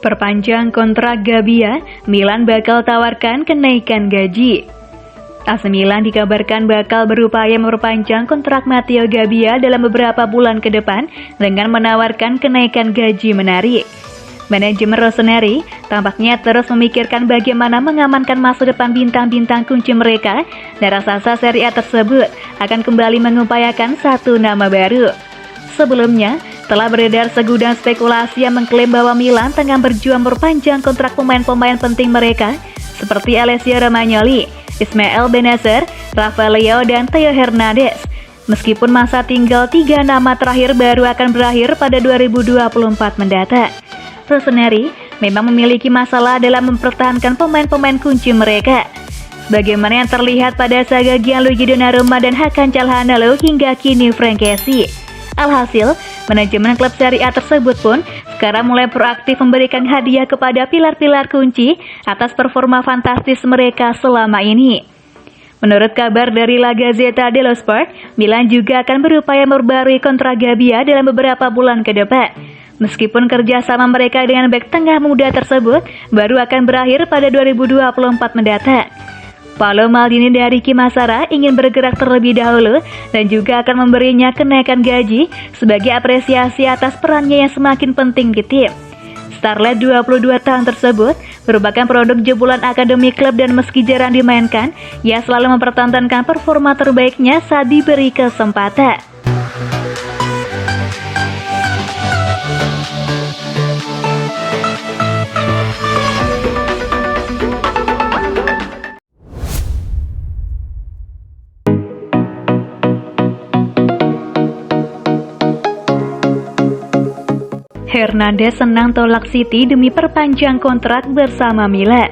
Perpanjang kontrak Gabbia, Milan bakal tawarkan kenaikan gaji. AC Milan dikabarkan bakal berupaya memperpanjang kontrak Matteo Gabbia dalam beberapa bulan ke depan dengan menawarkan kenaikan gaji menarik. Manajemen Rossoneri tampaknya terus memikirkan bagaimana mengamankan masa depan bintang-bintang kunci mereka, dan raksasa Serie A tersebut akan kembali mengupayakan satu nama baru. Sebelumnya, telah beredar segudang spekulasi yang mengklaim bahwa Milan tengah berjuang memperpanjang kontrak pemain-pemain penting mereka seperti Alessio Romagnoli, Ismael Bennacer, Rafael Leao, dan Theo Hernandez. Meskipun masa tinggal 3 nama terakhir baru akan berakhir pada 2024 mendatang, Rossoneri memang memiliki masalah dalam mempertahankan pemain-pemain kunci mereka. Bagaimana yang terlihat pada saga Gianluigi Donnarumma dan Hakan Calhanoglu hingga kini Frank Kessie. Alhasil, manajemen klub Serie A tersebut pun sekarang mulai proaktif memberikan hadiah kepada pilar-pilar kunci atas performa fantastis mereka selama ini. Menurut kabar dari La Gazzetta dello Sport, Milan juga akan berupaya memperbarui kontrak Gabbia dalam beberapa bulan ke depan. Meskipun kerjasama mereka dengan bek tengah muda tersebut baru akan berakhir pada 2024 mendatang. Paolo Maldini dari Kim Asara ingin bergerak terlebih dahulu dan juga akan memberinya kenaikan gaji sebagai apresiasi atas perannya yang semakin penting di tim. Starlet 22 tahun tersebut merupakan produk jebolan akademi klub, dan meski jarang dimainkan, ia selalu mempertontonkan performa terbaiknya saat diberi kesempatan. Hernandez senang tolak City demi perpanjang kontrak bersama Milan.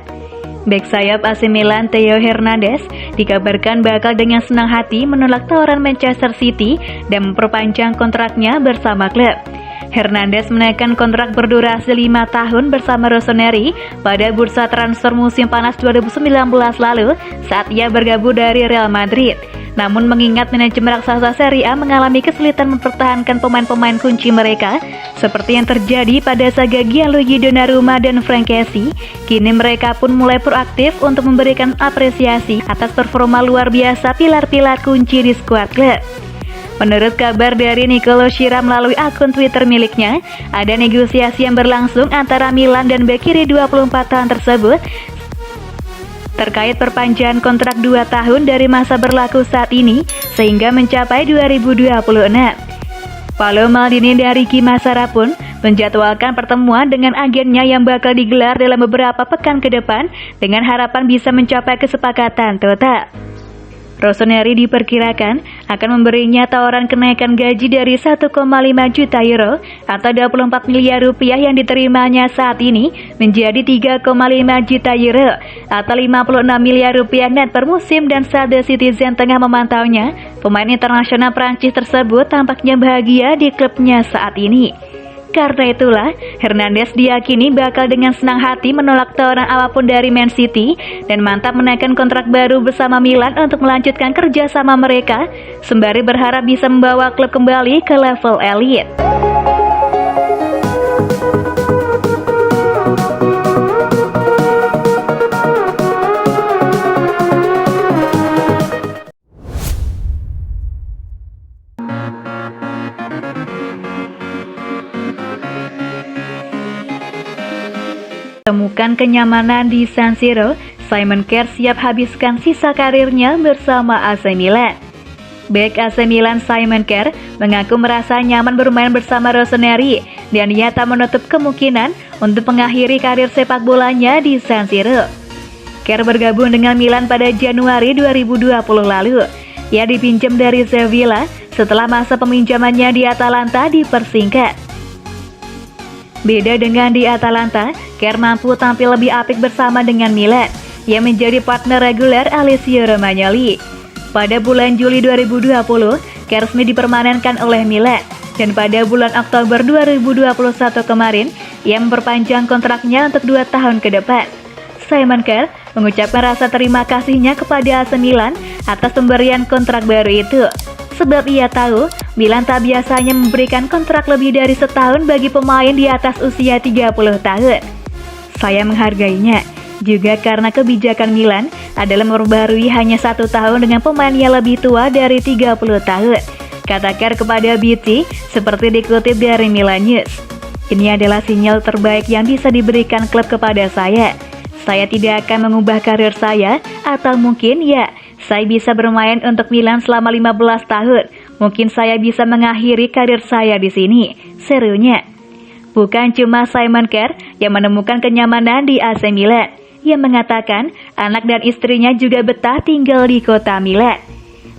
Bek sayap AC Milan Theo Hernandez dikabarkan bakal dengan senang hati menolak tawaran Manchester City dan memperpanjang kontraknya bersama klub. Hernandez menaikkan kontrak berdurasi 5 tahun bersama Rossoneri pada bursa transfer musim panas 2019 lalu saat ia bergabung dari Real Madrid. Namun mengingat manajemen raksasa Serie A mengalami kesulitan mempertahankan pemain-pemain kunci mereka, seperti yang terjadi pada saga Gianluigi Donnarumma dan Frank Kessie, kini mereka pun mulai proaktif untuk memberikan apresiasi atas performa luar biasa pilar-pilar kunci di skuad klub. Menurut kabar dari Nicolo Schira melalui akun Twitter miliknya, ada negosiasi yang berlangsung antara Milan dan bek kiri 24 tahun tersebut terkait perpanjangan kontrak 2 tahun dari masa berlaku saat ini sehingga mencapai 2026. Paolo Maldini dari Kim Asara pun menjadwalkan pertemuan dengan agennya yang bakal digelar dalam beberapa pekan ke depan dengan harapan bisa mencapai kesepakatan total. Rossoneri diperkirakan akan memberinya tawaran kenaikan gaji dari 1,5 juta euro atau 24 miliar rupiah yang diterimanya saat ini menjadi 3,5 juta euro atau 56 miliar rupiah net per musim, dan saat The Citizen tengah memantaunya, pemain internasional Prancis tersebut tampaknya bahagia di klubnya saat ini. Karena itulah, Hernandez diyakini bakal dengan senang hati menolak tawaran apapun dari Man City dan mantap menaikkan kontrak baru bersama Milan untuk melanjutkan kerjasama mereka, sembari berharap bisa membawa klub kembali ke level elit. Temukan kenyamanan di San Siro, Simon Kjær siap habiskan sisa karirnya bersama AC Milan. Bek AC Milan Simon Kjær mengaku merasa nyaman bermain bersama Rossoneri dan ia tak menutup kemungkinan untuk mengakhiri karir sepak bolanya di San Siro. Kjær bergabung dengan Milan pada Januari 2020 lalu. Ia dipinjam dari Sevilla setelah masa peminjamannya di Atalanta dipersingkat. Beda dengan di Atalanta, Kjær mampu tampil lebih apik bersama dengan Milan. Ia menjadi partner reguler Alessio Romagnoli. Pada bulan Juli 2020, Kjær resmi dipermanenkan oleh Milan, dan pada bulan Oktober 2021 kemarin, ia memperpanjang kontraknya untuk 2 tahun ke depan. Simon Kjær mengucapkan rasa terima kasihnya kepada AC Milan atas pemberian kontrak baru itu. Sebab ia tahu Milan tak biasanya memberikan kontrak lebih dari setahun bagi pemain di atas usia 30 tahun. Saya menghargainya, juga karena kebijakan Milan adalah memperbarui hanya 1 tahun dengan pemain yang lebih tua dari 30 tahun. Kata Kerr kepada BT, seperti dikutip dari Milan News. Ini adalah sinyal terbaik yang bisa diberikan klub kepada saya. Saya tidak akan mengubah karir saya, atau mungkin ya, saya bisa bermain untuk Milan selama 15 tahun. Mungkin saya bisa mengakhiri karir saya di sini, serunya. Bukan cuma Simon Kerr yang menemukan kenyamanan di AC Milan. Ia mengatakan anak dan istrinya juga betah tinggal di kota Milan.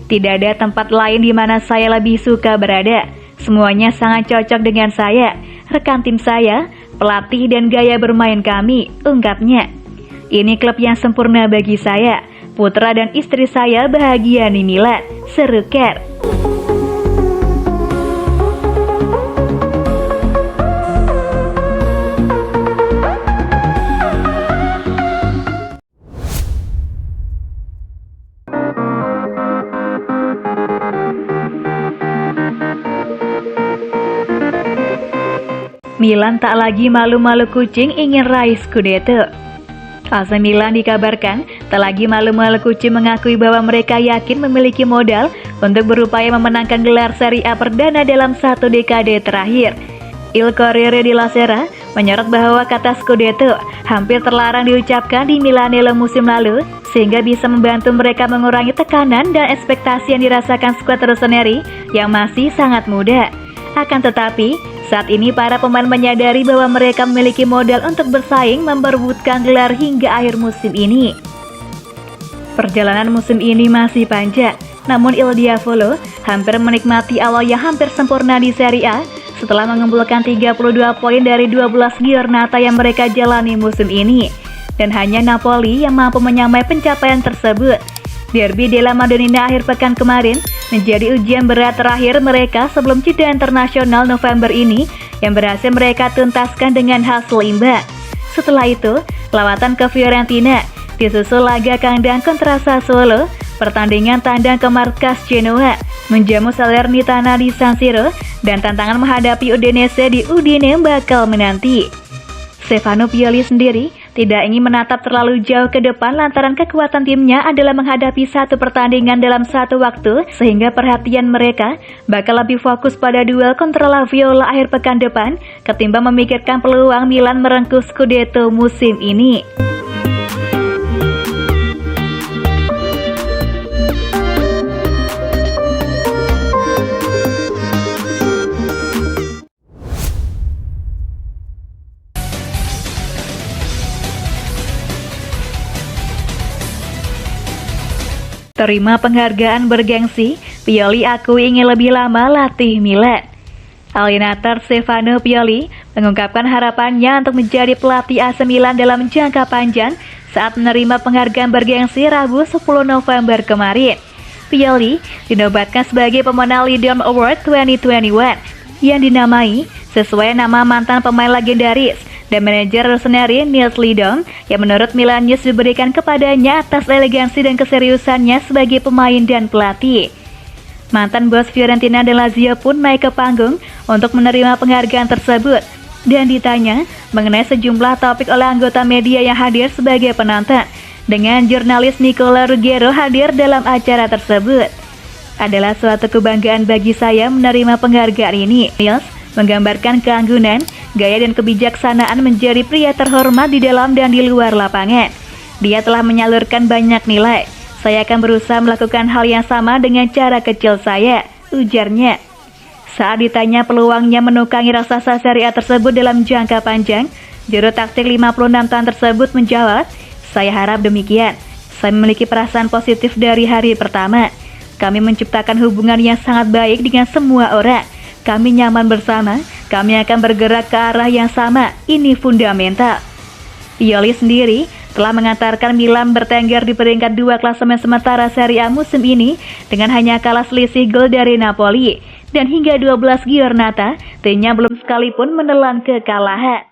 Tidak ada tempat lain di mana saya lebih suka berada. Semuanya sangat cocok dengan saya, rekan tim saya, pelatih dan gaya bermain kami, ungkapnya. Ini klub yang sempurna bagi saya. Putra dan istri saya bahagia di Milan, seru Kerr. Milan tak lagi malu-malu kucing ingin raih Scudetto. AC Milan dikabarkan tak lagi malu-malu kucing mengakui bahwa mereka yakin memiliki modal untuk berupaya memenangkan gelar Serie A perdana dalam 1 dekade terakhir. Il Corriere della Sera menyorot bahwa kata Scudetto hampir terlarang diucapkan di Milanello musim lalu, sehingga bisa membantu mereka mengurangi tekanan dan ekspektasi yang dirasakan skuad Rossoneri yang masih sangat muda. Akan tetapi, saat ini para pemain menyadari bahwa mereka memiliki modal untuk bersaing memperebutkan gelar hingga akhir musim ini. Perjalanan musim ini masih panjang, namun Il Diavolo hampir menikmati awal yang hampir sempurna di Serie A setelah mengumpulkan 32 poin dari 12 giornata yang mereka jalani musim ini. Dan hanya Napoli yang mampu menyamai pencapaian tersebut. Derby della Madonnina akhir pekan kemarin menjadi ujian berat terakhir mereka sebelum jeda internasional November ini yang berhasil mereka tuntaskan dengan hasil imbang. Setelah itu, lawatan ke Fiorentina, disusul laga kandang kontra Sassuolo, pertandingan tandang ke markas Genoa, menjamu Salernitana di San Siro, dan tantangan menghadapi Udinese di Udine bakal menanti. Stefano Pioli sendiri tidak ingin menatap terlalu jauh ke depan lantaran kekuatan timnya adalah menghadapi satu pertandingan dalam satu waktu, sehingga perhatian mereka bakal lebih fokus pada duel kontra La Viola akhir pekan depan ketimbang memikirkan peluang Milan merengkuh Scudetto musim ini. Terima penghargaan bergengsi, Pioli akui ingin lebih lama latih Milan. Alienator Stefano Pioli mengungkapkan harapannya untuk menjadi pelatih AC Milan dalam jangka panjang saat menerima penghargaan bergengsi Rabu 10 November kemarin. Pioli dinobatkan sebagai pemenang Lidl Award 2021 yang dinamai sesuai nama mantan pemain legendaris dan manajer Rossoneri Nils Lidl yang menurut Milan News diberikan kepadanya atas elegansi dan keseriusannya sebagai pemain dan pelatih. Mantan bos Fiorentina dan Lazio pun naik ke panggung untuk menerima penghargaan tersebut dan ditanya mengenai sejumlah topik oleh anggota media yang hadir sebagai penonton, dengan jurnalis Nicola Ruggero hadir dalam acara tersebut. Adalah suatu kebanggaan bagi saya menerima penghargaan ini. Nils menggambarkan keanggunan, gaya dan kebijaksanaan menjadi pria terhormat di dalam dan di luar lapangan. Dia telah menyalurkan banyak nilai. Saya akan berusaha melakukan hal yang sama dengan cara kecil saya, ujarnya. Saat ditanya peluangnya menukangi raksasa Serie A tersebut dalam jangka panjang, juru taktik 56 tahun tersebut menjawab, "Saya harap demikian. Saya memiliki perasaan positif dari hari pertama. Kami menciptakan hubungan yang sangat baik dengan semua orang. Kami nyaman bersama, kami akan bergerak ke arah yang sama, ini fundamental." Pioli sendiri telah mengantarkan Milan bertengger di peringkat 2 klasemen sementara Serie A musim ini dengan hanya kalah selisih gol dari Napoli. Dan hingga 12 giornata, timnya belum sekalipun menelan kekalahan.